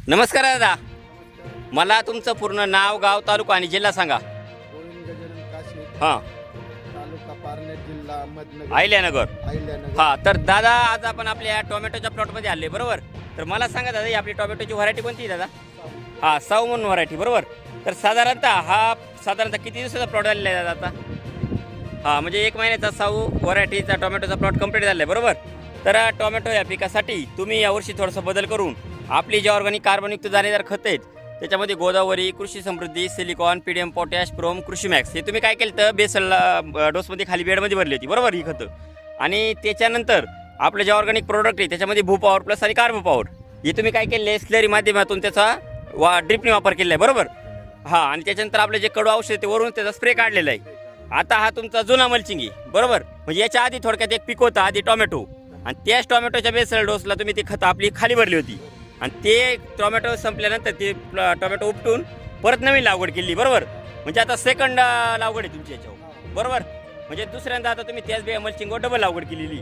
नमस्कार दादा, मला तुमचं पूर्ण नाव, गाव, तालुका आणि जिल्हा सांगा. गोविंद गजानन काशी, हां, तालुका पारनेर, जिल्हा अहमदनगर. अहिल्यानगर. हां, तर दादा आज आपण आपल्या टोमॅटोच्या प्लॉटमध्ये आले, बरोबर? तर मला सांगा दादा, ही आपली टोमॅटोची व्हरायटी कोणती आहे दादा? हां, साऊ म्हणून व्हरायटी, बरोबर? तर साधारणतः किती दिवसाचा प्लॉट झालेला आहे दादा आता? हां, म्हणजे 1 महिन्याचा साऊ व्हरायटीचा टोमॅटोचा प्लॉट कंप्लीट झाला आहे, बरोबर? तर टोमॅटो या पिकासाठी तुम्ही यावर्षी थोडंसं बदल करून आपली जे ऑर्गॅनिक कार्बनयुक्त दाणेदार खत आहेत त्याच्यामध्ये गोदावरी, कृषी समृद्धी, सिलिकॉन, पीडीएम, पोटॅश, प्रोम, कृषी मॅक्स हे तुम्ही काय केलं तर बेसल डोसमध्ये खाली बेडमध्ये भरली होती, बरोबर? ही खतं. आणि त्याच्यानंतर आपलं जे ऑर्गॅनिक प्रोडक्ट आहे त्याच्यामध्ये भू पॉवर प्लस आणि कार्बो पॉवर हे तुम्ही काय केले आहे, स्लरी माध्यमातून त्याचा ड्रिपने वापर केला आहे, बरोबर? हां, आणि त्याच्यानंतर आपलं जे कडू औषध ते वरून त्याचा स्प्रे काढलेला आहे. आता हा तुमचा जुना मल्चिंग आहे, बरोबर? म्हणजे याच्या आधी थोडक्यात एक पीक होतं आधी टोमॅटो, आणि त्याच टोमॅटोच्या बेसल डोसला तुम्ही ती खतं आपली खाली भरली होती, आणि ते टोमॅटो संपल्यानंतर ते टोमॅटो उपटून परत नवीन लागवड केली, बरोबर? म्हणजे आता सेकंड लागवड आहे तुमची याच्यावर, बरोबर? म्हणजे दुसऱ्यांदा आता तुम्ही त्याच मल्चिंगवर डबल लागवड केलेली.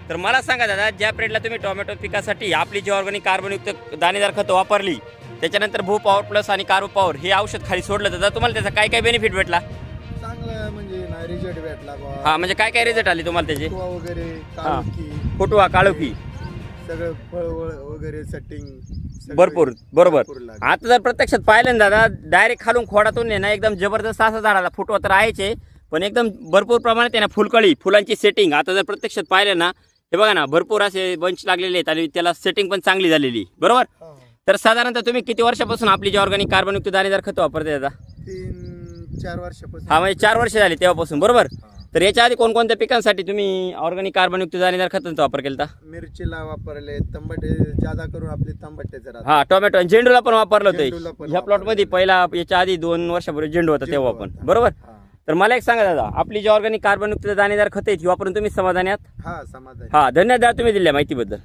तर मला सांगा दादा, ज्या पिरियडला तुम्ही टोमॅटो पिकासाठी आपली जी ऑर्गॅनिक कार्बनयुक्त दाणेदार खतं वापरली त्याच्यानंतर भू पॉवर प्लस आणि कार्बो पॉवर हे औषध खाली सोडलं तर तुम्हाला त्याचा काय काय बेनिफिट भेटला? चांगलं म्हणजे ना रिझल्ट भेटला बा. हां, म्हणजे काय काय रिझल्ट आले तुम्हाला त्याचे? फुटवा वगैरे, काळोखी, फुटवा, काळोखी, सगळं फळ वगैरे सेटिंग भरपूर, बरोबर. आता जर प्रत्यक्षात पाहिलं ना दादा, डायरेक्ट खालून खोडातून ना एकदम जबरदस्त असा झाडाला फुटवा तर आहेचे, पण एकदम भरपूर प्रमाणात आहे ना फुलकळी, फुलांची सेटिंग आता जर प्रत्यक्षात पाहिलं ना, हे बघा ना भरपूर असे बंच लागलेले आहेत आणि त्याला सेटिंग पण चांगली झालेली, बरोबर? तर साधारणतः तुम्ही किती वर्षापासून आपली जी ऑर्गॅनिक कार्बनयुक्त दाणेदार खतं वापरते दादा? 3-4 वर्षापासून. हा, म्हणजे 4 वर्ष झाली तेव्हापासून, बरोबर? तर याच्या आधी कोणकोणत्या पिकांसाठी तुम्ही ऑर्गॅनिक कार्बनयुक्त दाणेदार खतांचा वापर केला? मिरचीला वापरले, तंबाटे जादा करून आपले तंबाट्याचे राहतात. हा, टोमॅटो आणि झेंडूला पण वापरलं झेंडूला होतं पण ह्या प्लॉटमध्ये. पहिला याच्या आधी 2 वर्षापूर्वी झेंडू होता तेव्हा पण, बरोबर? तर मला एक सांगा दादा, आपली जी ऑर्गॅनिक कार्बनयुक्त दाणेदार खतं आहेत ही वापरून तुम्ही समाधानी आहात? हा, समाधान. हा, धन्यवाद तुम्ही दिल्या माहितीबद्दल.